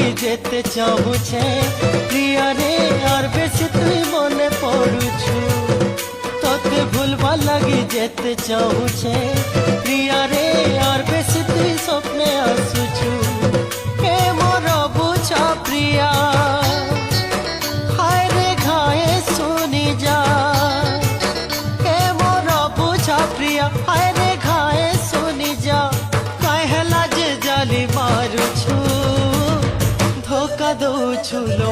লাগি যেতে চাহুছে প্রিয়া রে আর বেশি তুই মনে পড়ুছু তোতে ভুলবা লাগি যেতে চাহুছে প্রিয়া রে আর বেশি তুই স্বপ্নে আসুছু এ মোর বুঝা প্রিয়া হায় রে ঘায়ে শুনি যা এ মোর বুঝা প্রিয়া হায় রে ঘায়ে শুনি যা কাहे হেলা যে জালি মারুছু ধোকা দউছু লো